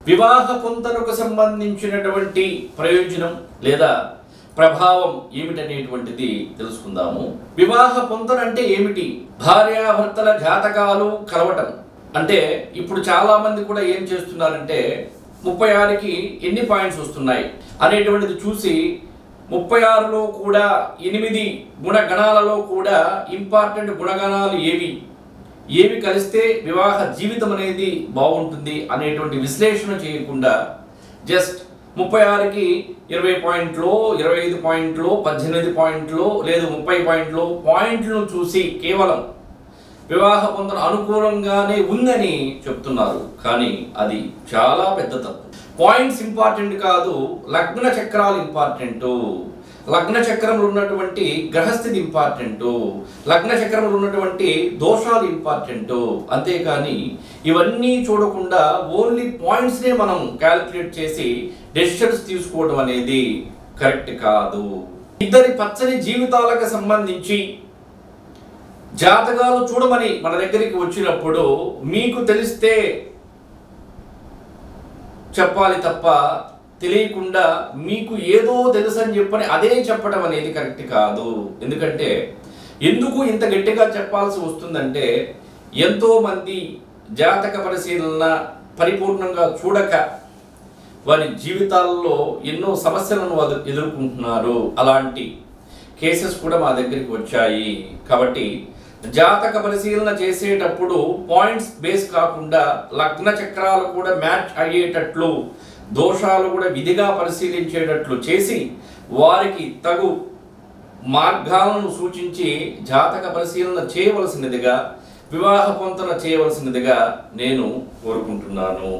వివాహ పొంతనకు సంబంధించినటువంటి ప్రయోజనం లేదా ప్రభావం ఏమిటనేటువంటిది తెలుసుకుందాము. వివాహ పొంతన అంటే ఏమిటి? భార్యాభర్తల జాతకాలు కలవటం. అంటే ఇప్పుడు చాలా మంది కూడా ఏం చేస్తున్నారంటే 36కి ఎన్ని పాయింట్స్ వస్తున్నాయి అనేటువంటిది చూసి 36లో కూడా 8 గుణగణాలలో కూడా ఇంపార్టెంట్ గుణగణాలు ఏవి కలిస్తే వివాహ జీవితం అనేది బాగుంటుంది అనేటువంటి విశ్లేషణ చేయకుండా జస్ట్ 36కి 20 పాయింట్లు, 25 పాయింట్లు, 18 పాయింట్లు లేదు 30 పాయింట్లు పాయింట్లను చూసి కేవలం వివాహ పొంతన అనుకూలంగానే ఉందని చెప్తున్నారు. కానీ అది చాలా పెద్ద తప్పు. పాయింట్స్ ఇంపార్టెంట్ కాదు, లగ్న చక్రాలు ఇంపార్టెంటు. లగ్న చక్రంలో ఉన్నటువంటి గ్రహస్థితి ఇంపార్టెంటు, లగ్న చక్రంలో ఉన్నటువంటి దోషాలు ఇంపార్టెంటు. అంతేకాని ఇవన్నీ చూడకుండా ఓన్లీ పాయింట్స్నే మనం క్యాలిక్యులేట్ చేసి డెసిషన్స్ తీసుకోవడం అనేది కరెక్ట్ కాదు. ఇద్దరి పచ్చని జీవితాలకు సంబంధించి జాతకాలు చూడమని మన దగ్గరికి వచ్చినప్పుడు మీకు తెలిస్తే చెప్పాలి తప్ప తెలియకుండా మీకు ఏదో తెలుసు అని చెప్పని అదే చెప్పడం అనేది కరెక్ట్ కాదు. ఎందుకు ఇంత గట్టిగా చెప్పాల్సి వస్తుందంటే ఎంతోమంది జాతక పరిశీలన పరిపూర్ణంగా చూడక వారి జీవితాల్లో ఎన్నో సమస్యలను ఎదుర్కొంటున్నారు. అలాంటి కేసెస్ కూడా మా దగ్గరికి వచ్చాయి. కాబట్టి జాతక పరిశీలన చేసేటప్పుడు పాయింట్స్ బేస్ కాకుండా లగ్న చక్రాలు కూడా మ్యాచ్ అయ్యేటట్లు, దోషాలు కూడా విధిగా పరిశీలించేటట్లు చేసి వారికి తగు మార్గాలను సూచించి జాతక పరిశీలన చేయవలసినదిగా, వివాహ పొంతన చేయవలసినదిగా నేను కోరుకుంటున్నాను.